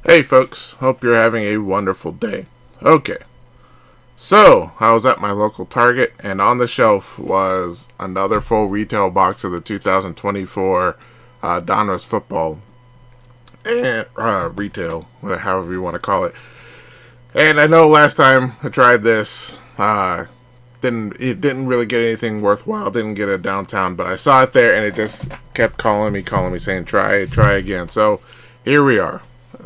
Hey folks, hope you're having a wonderful day. Okay, so I was at my local Target, and on the shelf was another full retail box of the 2024 Donruss football and retail, however you want to call it. And I know last time I tried this, didn't really get anything worthwhile. Didn't get it downtown, but I saw it there, and it just kept calling me, saying try again. So here we are,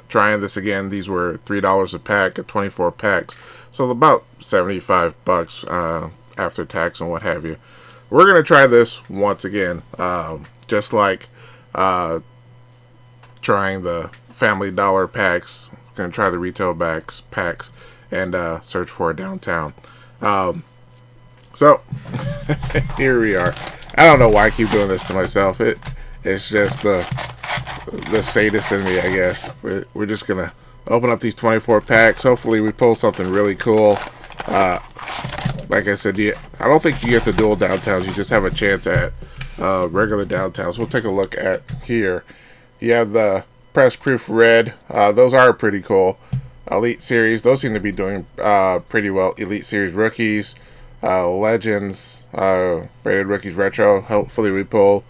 trying this again. These were $3 a pack at 24 packs, so about $75 after tax and what have you. We're gonna try this once again, just like trying the Family Dollar packs. Gonna try the retail packs and search for a downtown. So here we are. I don't know why I keep doing this to myself. It's just the sadist in me, I guess. We're just gonna open up these 24 packs. Hopefully we pull something really cool. Like I said, I don't think you get the dual downtowns. You just have a chance at regular downtowns. We'll take a look at here. You have the press proof red. Those are pretty cool. Elite Series, those seem to be doing pretty well. Elite Series rookies, Legends, rated rookies retro. Hopefully we pull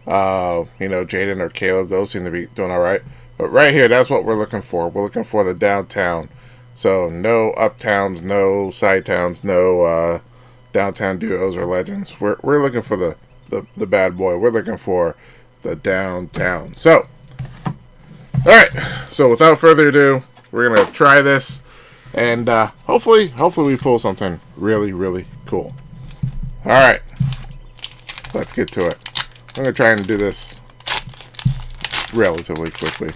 Jaden or Caleb. Those seem to be doing all right. But right here, that's what we're looking for. We're looking for the downtown. So no uptowns, no side towns, no downtown duos or legends. We're looking for the bad boy. We're looking for the downtown. So, all right. So without further ado, we're gonna try this, and hopefully we pull something really cool. All right, let's get to it. I'm gonna try and do this relatively quickly,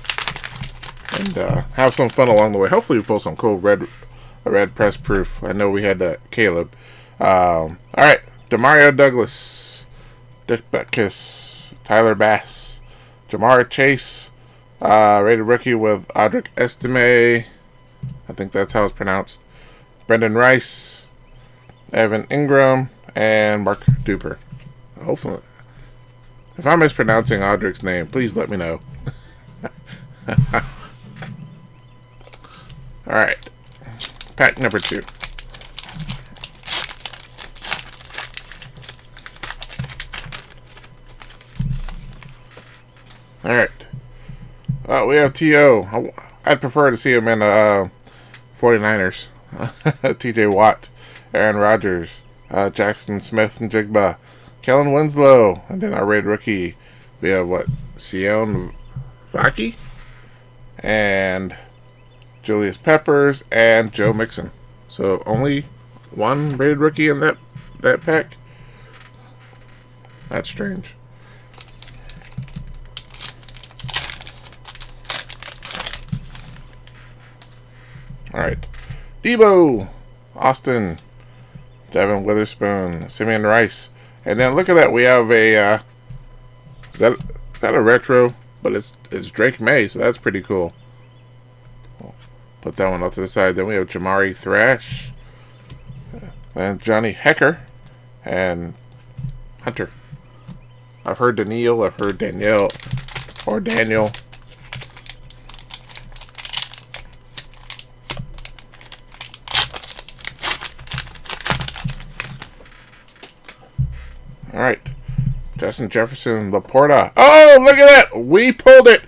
and have some fun along the way. Hopefully we pull some cool red press proof. I know we had Caleb. All right, Demario Douglas, Dick Butkus, Tyler Bass, Jamar Chase, rated rookie with Audric Estime. I think that's how it's pronounced. Brendan Rice, Evan Ingram, and Mark Duper. Hopefully, if I'm mispronouncing Audric's name, please let me know. Alright. Pack number 2. Alright. We have T.O. I'd prefer to see him in 49ers. T.J. Watt, Aaron Rodgers, Jackson Smith and Jigba, Kellen Winslow, and then our rated rookie, we have Sion Vaki, and Julius Peppers, and Joe Mixon. So only one rated rookie in that pack? That's strange. Alright. Debo, Austin, Devin Witherspoon, Simeon Rice. And then look at that. We have a is that a retro? But it's Drake May, so that's pretty cool. Put that one off to the side. Then we have Jamari Thrash, and Johnny Hecker, and Hunter. I've heard Danielle, I've heard Danielle, or Daniel. Alright. Justin Jefferson, Laporta. Oh, look at that! We pulled it!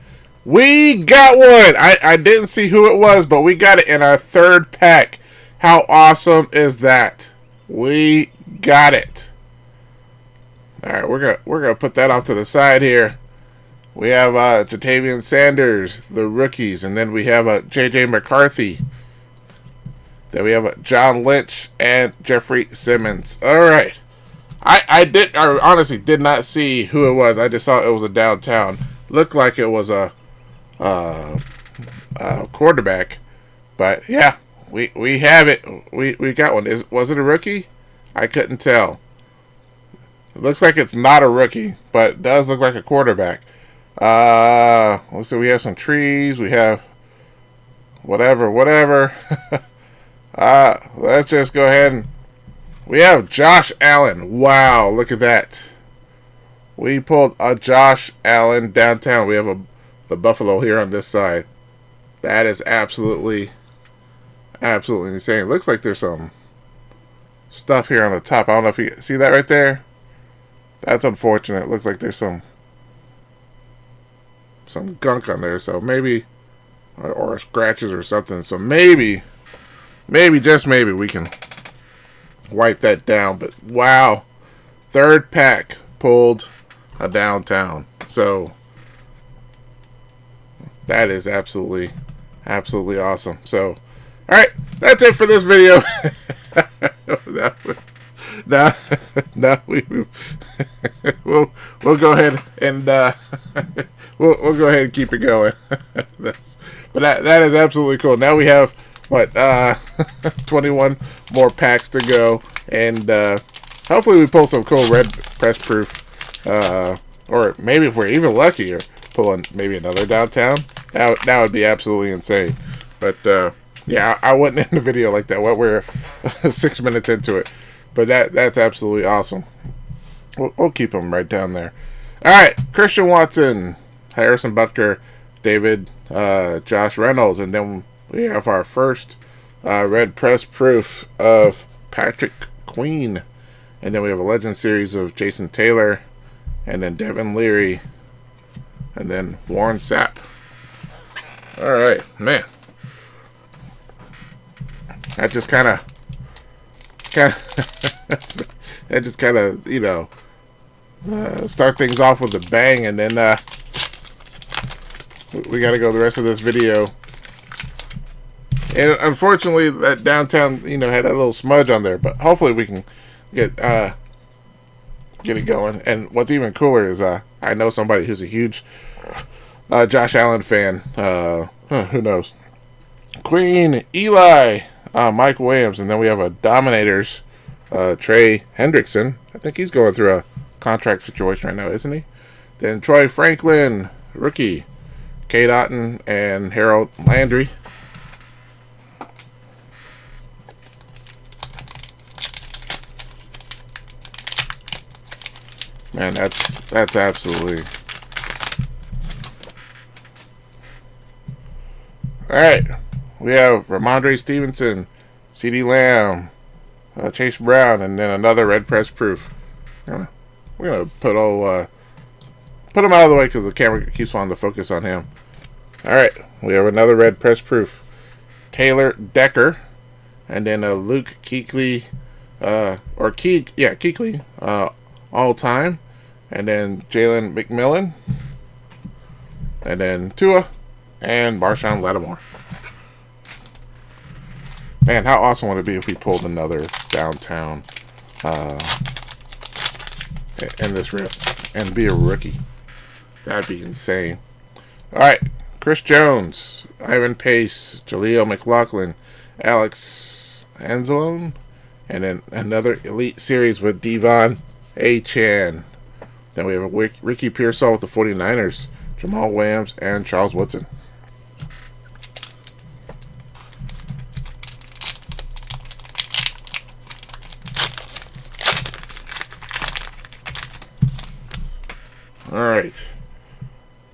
We got one! I didn't see who it was, but we got it in our third pack. How awesome is that? We got it. Alright, we're gonna put that off to the side here. We have Jatavian Sanders, the rookies, and then we have J.J. McCarthy. Then we have John Lynch and Jeffrey Simmons. Alright. I honestly did not see who it was. I just saw it was a downtown. Looked like it was a quarterback. But yeah, we have it. We got one. Was it a rookie? I couldn't tell. It looks like it's not a rookie, but it does look like a quarterback. Let's see, we have some trees. We have whatever. Let's just go ahead and we have Josh Allen. Wow, look at that. We pulled a Josh Allen downtown. We have the Buffalo here on this side. That is absolutely insane. Looks like there's some stuff here on the top. I don't know if you see that right there. That's unfortunate. Looks like there's some gunk on there. So maybe, or scratches or something. So maybe just maybe we can wipe that down. But wow, third pack pulled a downtown. So that is absolutely awesome. So, all right, that's it for this video. Now we'll go ahead and we'll go ahead and keep it going. But that is absolutely cool. Now we have what 21 more packs to go, and hopefully we pull some cool red press proof, or maybe if we're even luckier, pulling maybe another downtown. That would be absolutely insane. But yeah, I wouldn't end the video like that. Well, we're 6 minutes into it, but that's absolutely awesome. We'll keep them right down there. All right, Christian Watson, Harrison Butker, David, Josh Reynolds, and then we have our first red press proof of Patrick Queen, and then we have a Legend Series of Jason Taylor, and then Devin Leary, and then Warren Sapp. All right, man. That just kind of, you know, start things off with a bang, and then we got to go the rest of this video. And unfortunately, that downtown, you know, had a little smudge on there, but hopefully we can get it going. And what's even cooler is I know somebody who's a huge Josh Allen fan. Who knows? Queen, Eli, Mike Williams, and then we have a Dominators, Trey Hendrickson. I think he's going through a contract situation right now, isn't he? Then Troy Franklin, rookie, Kate Otten, and Harold Landry. Man, that's absolutely. All right, we have Ramondre Stevenson, CeeDee Lamb, Chase Brown, and then another red press proof. We're gonna put him out of the way because the camera keeps wanting to focus on him. All right, we have another red press proof, Taylor Decker, and then Luke Kuechly, Kuechly, all time, and then Jalen McMillan, and then Tua, and Marshawn Lattimore. Man, how awesome would it be if we pulled another downtown in this rip and be a rookie? That'd be insane. All right, Chris Jones, Ivan Pace, Jaleel McLaughlin, Alex Anzalone, and then another Elite Series with Devon Achane. Then we have a Ricky Pearsall with the 49ers, Jamal Williams, and Charles Woodson. All right.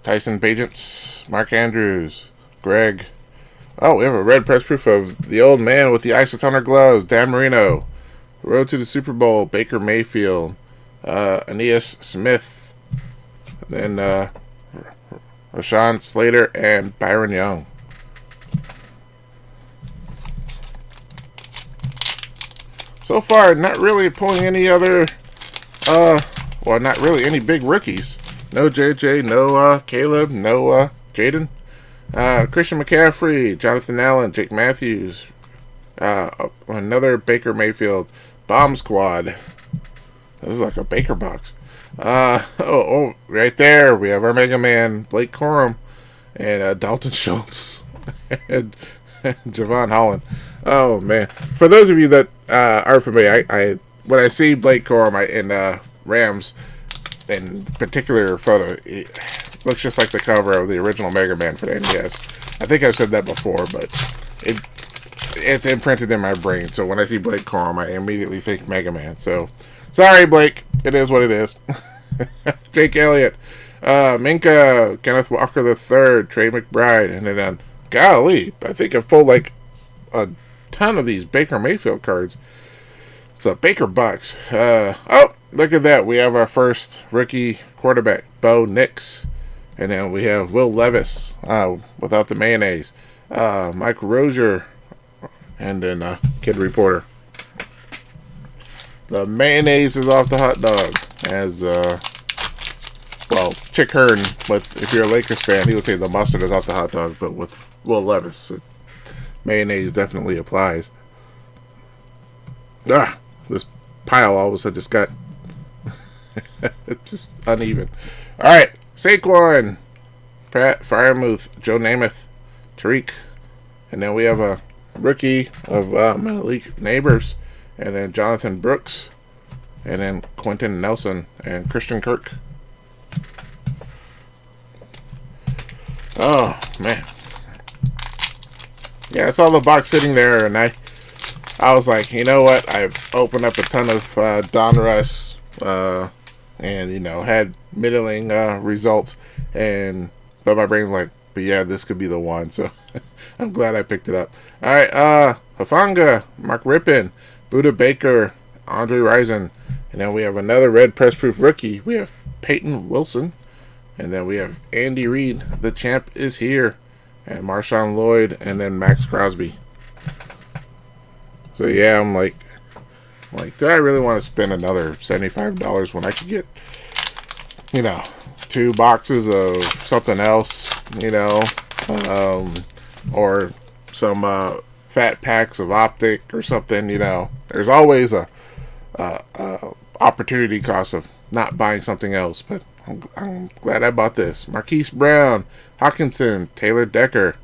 Tyson Bagents, Mark Andrews, Greg. Oh, we have a red press proof of the old man with the isotoner gloves, Dan Marino. Road to the Super Bowl, Baker Mayfield, Aeneas Smith, then Rashawn Slater, and Byron Young. So far, not really pulling any other, well, not really any big rookies. No JJ, no Caleb, no Jaden. Christian McCaffrey, Jonathan Allen, Jake Matthews, another Baker Mayfield, Bomb Squad. This is like a Baker box. Right there we have our Mega Man, Blake Corum, and Dalton Schultz, and Javon Holland. Oh man! For those of you that aren't familiar, I when I see Blake Corum in Rams, in particular photo, it looks just like the cover of the original Mega Man for the NES. I think I've said that before, but it's imprinted in my brain. So when I see Blake Corum, I immediately think Mega Man. So sorry, Blake. It is what it is. Jake Elliott, Minka, Kenneth Walker III, Trey McBride, and then golly, I think I pulled like a ton of these Baker Mayfield cards. So Baker Bucks. Oh, look at that. We have our first rookie quarterback, Bo Nix. And then we have Will Levis without the mayonnaise. Mike Rozier. And then Kid Reporter. The mayonnaise is off the hot dog. As, well, Chick Hearn, but if you're a Lakers fan, he would say the mustard is off the hot dog. But with Will Levis, mayonnaise definitely applies. This pile all of a sudden just got it's just uneven. Alright, Saquon, Pat Fryermuth, Joe Namath, Tariq, and then we have a rookie of Malik Neighbors, and then Jonathan Brooks, and then Quentin Nelson and Christian Kirk. Oh man. Yeah, I saw the box sitting there, and I was like, you know what? I've opened up a ton of Donruss, and had middling results, but my brain's like, but yeah, this could be the one. So I'm glad I picked it up. All right, Hafanga, Mark Rippon, Buda Baker, Andre Rison, and then we have another red press proof rookie. We have Peyton Wilson, and then we have Andy Reid. The champ is here. And Marshawn Lloyd, and then Max Crosby. So yeah, I'm like, do I really want to spend another $75 when I could get, 2 boxes of something else, or some fat packs of Optic or something, There's always a opportunity cost of not buying something else, but I'm glad I bought this. Marquise Brown, Hawkinson, Taylor Decker,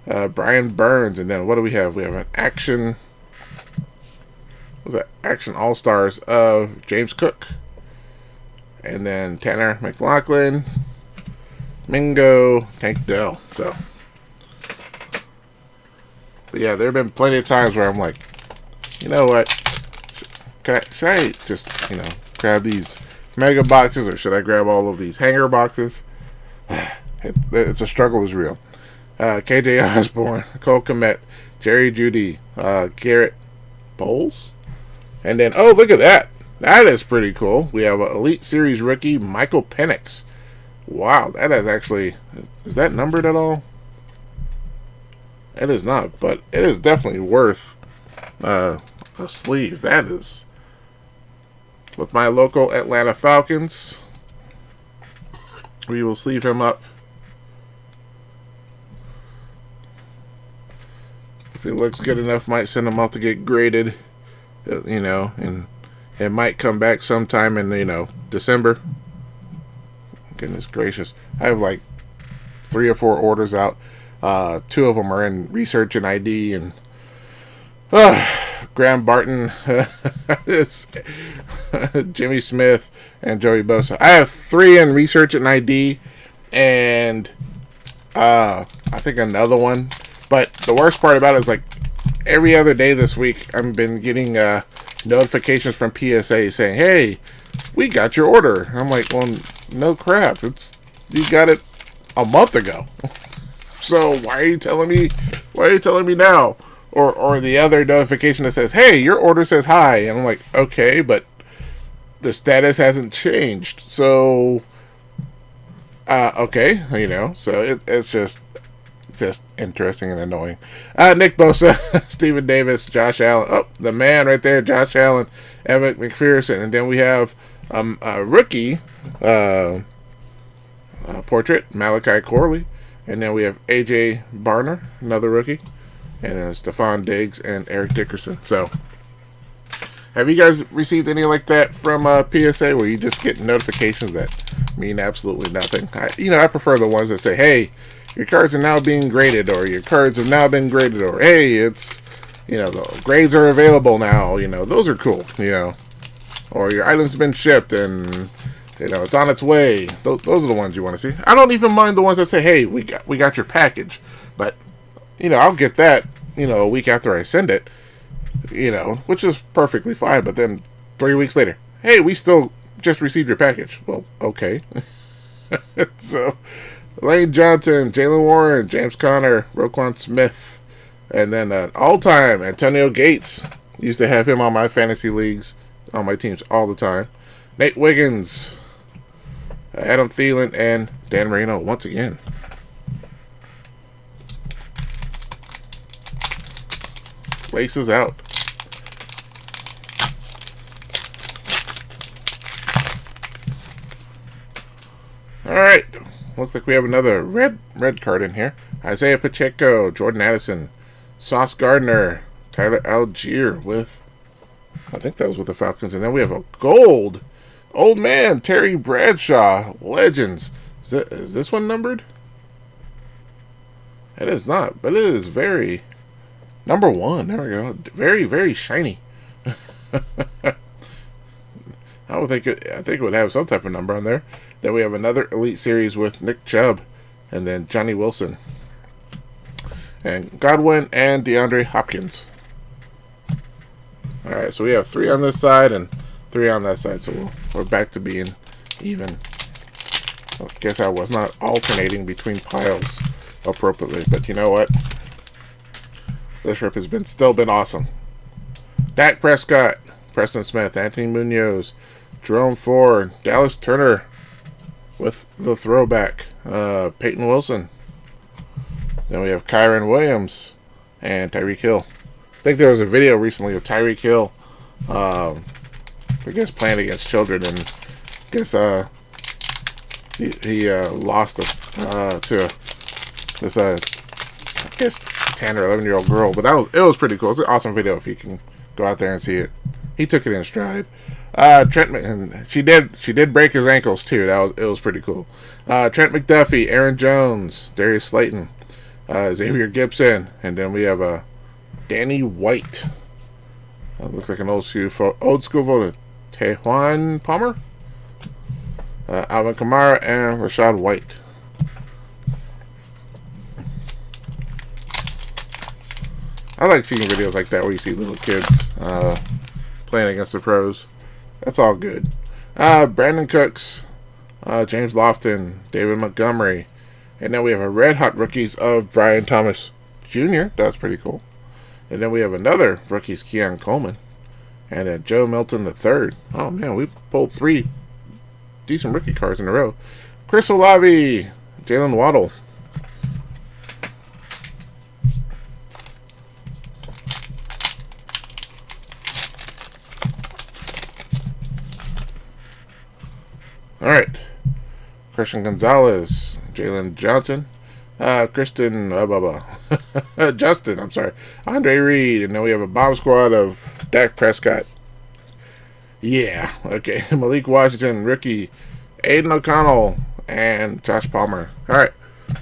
Brian Burns, and then what do we have? We have an Action All-Stars of James Cook, and then Tanner McLaughlin, Mingo, Tank Dell. So, but yeah, there have been plenty of times where I'm like, you know what? Should I just, grab these mega boxes, or should I grab all of these hanger boxes? It's a struggle is real. KJ Osborne, Cole Kmet, Jerry Jeudy, Garrett Bowles, and then look at that. That is pretty cool. We have an Elite Series rookie, Michael Penix. Wow, that is actually, is that numbered at all? It is not, but it is definitely worth a sleeve. That is with my local Atlanta Falcons. We will sleeve him up. If it looks good enough, might send him off to get graded, and it might come back sometime in, December. Goodness gracious. I have like 3 or 4 orders out. 2 of them are in research and ID, and Graham Barton, it's Jimmy Smith, and Joey Bosa. I have 3 in research and ID, and I think another one. But the worst part about it is, like, every other day this week, I've been getting notifications from PSA saying, "Hey, we got your order." And I'm like, well, no crap. You got it a month ago. So why are you telling me? Why are you telling me now? Or the other notification that says, "Hey, your order says hi," and I'm like, okay, but the status hasn't changed. So, okay, So it's just interesting and annoying. Nick Bosa, Stephen Davis, Josh Allen. Oh, the man right there, Josh Allen, Evan McPherson, and then we have a rookie portrait, Malachi Corley, and then we have AJ Barner, another rookie, and then Stephon Diggs and Eric Dickerson. So, have you guys received any like that from PSA, where you just get notifications that mean absolutely nothing? I prefer the ones that say, "Hey, your cards are now being graded," or "Your cards have now been graded," or "Hey, it's, the grades are available now." Those are cool, or "Your item's been shipped and, it's on its way." Those are the ones you want to see. I don't even mind the ones that say, "Hey, we got your package," but, I'll get that, a week after I send it, which is perfectly fine. But then 3 weeks later, "Hey, we still just received your package." Well, okay. So, Lane Johnson, Jalen Warren, James Conner, Roquan Smith, and then all-time Antonio Gates. Used to have him on my fantasy leagues, on my teams all the time. Nate Wiggins, Adam Thielen, and Dan Marino once again. Laces out. Alright. Looks like we have another red card in here. Isaiah Pacheco, Jordan Addison, Sauce Gardner, Tyler Algier with, I think that was with the Falcons. And then we have a gold old man, Terry Bradshaw, Legends. Is this one numbered? It is not, but it is very number 1. There we go. Very, very shiny. I think it would have some type of number on there. Then we have another Elite Series with Nick Chubb, and then Johnny Wilson, and Godwin, and DeAndre Hopkins. All right, so we have 3 on this side and 3 on that side, so we're back to being even. I guess I was not alternating between piles appropriately, but you know what? This rip has still been awesome. Dak Prescott, Preston Smith, Anthony Munoz, Jerome Ford, Dallas Turner with the throwback, Peyton Wilson. Then we have Kyron Williams and Tyreek Hill. I think there was a video recently of Tyreek Hill, I guess, playing against children, and I guess he lost to this I guess 10 or 11-year-old girl. But it was pretty cool. It's an awesome video if you can go out there and see it. He took it in stride. Trent, and she did break his ankles too. It was pretty cool. Trent McDuffie, Aaron Jones, Darius Slayton, Xavier Gibson, and then we have Danny White. Looks like an old school voter. Tejuan Palmer, Alvin Kamara, and Rashad White. I like seeing videos like that where you see little kids playing against the pros. That's all good. Brandon Cooks, James Lofton, David Montgomery, and then we have a red hot rookies of Brian Thomas Jr. That's pretty cool. And then we have another rookies, Keon Coleman, and then Joe Milton III. Oh man, we pulled 3 decent rookie cards in a row. Chris Olave, Jalen Waddle. Alright. Christian Gonzalez, Jalen Johnson, Justin, I'm sorry, Andre Reed, and then we have a bomb squad of Dak Prescott. Yeah, okay. Malik Washington, rookie, Aiden O'Connell, and Josh Palmer. Alright,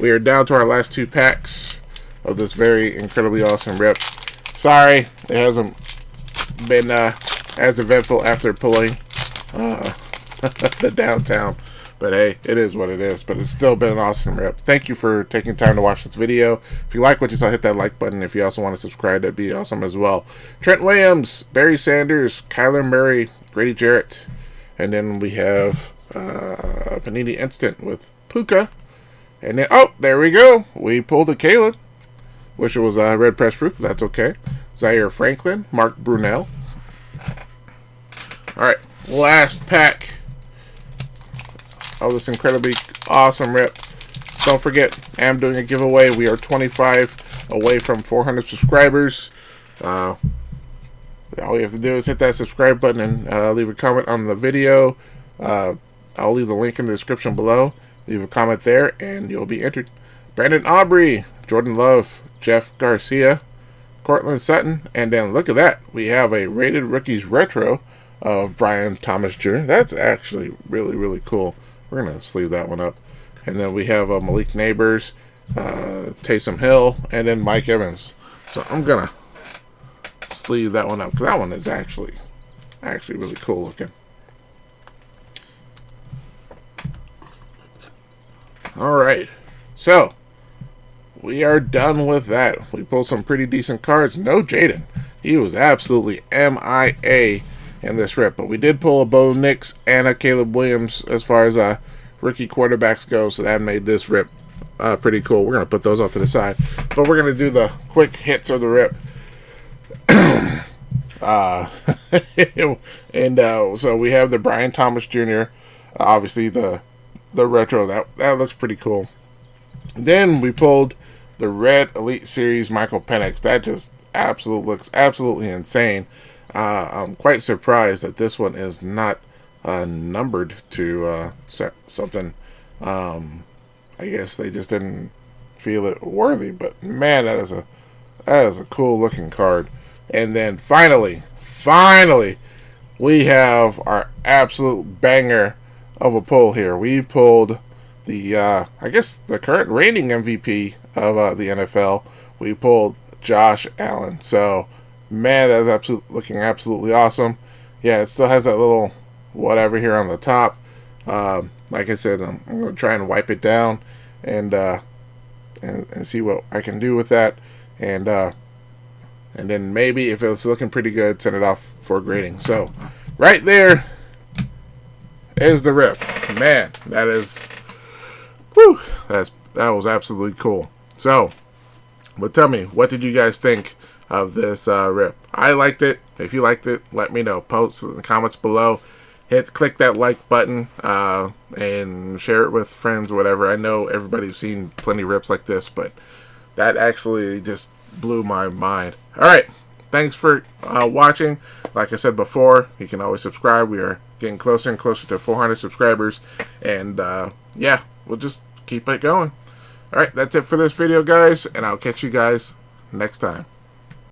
we are down to our last 2 packs of this very incredibly awesome rip. Sorry, it hasn't been as eventful after pulling the downtown, but hey, it is what it is. But it's still been an awesome rip. Thank you for taking time to watch this video. If you like what you saw, hit that like button. If you also want to subscribe, that'd be awesome as well. Trent Williams, Barry Sanders, Kyler Murray, Grady Jarrett, and then we have Panini Instant with Puka, and then there we go, we pulled a Caleb, which was red press proof. That's okay. Zaire Franklin, Mark Brunell. All right, last pack of this incredibly awesome rip. Don't forget, I am doing a giveaway. We are 25 away from 400 subscribers. All you have to do is hit that subscribe button and leave a comment on the video. I'll leave the link in the description below. Leave a comment there and you'll be entered. Brandon Aubrey, Jordan Love, Jeff Garcia, Cortland Sutton, and then look at that. We have a Rated Rookies Retro of Brian Thomas Jr. That's actually really, really cool. We're going to sleeve that one up. And then we have Malik Neighbors, Taysom Hill, and then Mike Evans. So I'm going to sleeve that one up, because that one is actually really cool looking. Alright, so we are done with that. We pulled some pretty decent cards. No Jaden. He was absolutely MIA in this rip, but we did pull a Bo Nix and a Caleb Williams as far as rookie quarterbacks go, so that made this rip pretty cool. We're going to put those off to the side. But we're going to do the quick hits of the rip. So we have the Brian Thomas Jr. Obviously the retro. That looks pretty cool. Then we pulled the Red Elite Series Michael Penix. That just looks absolutely insane. I'm quite surprised that this one is not numbered to something. I guess they just didn't feel it worthy. But man, that is a cool looking card. And then finally, we have our absolute banger of a pull here. We pulled the I guess the current reigning MVP of the NFL. We pulled Josh Allen. So man, that's looking absolutely awesome. Yeah, it still has that little whatever here on the top. Like I said, I'm gonna try and wipe it down and see what I can do with that, and then maybe if it's looking pretty good, send it off for grading. So right there is the rip. Man, that was absolutely cool. So, but tell me, what did you guys think of this rip? I liked it. If you liked it, let me know. Post in the comments below. Click that like button and share it with friends, whatever. I know everybody's seen plenty of rips like this, but that actually just blew my mind. All right, thanks for watching. Like I said before, you can always subscribe. We are getting closer and closer to 400 subscribers, and yeah, we'll just keep it going. All right, that's it for this video, guys, and I'll catch you guys next time.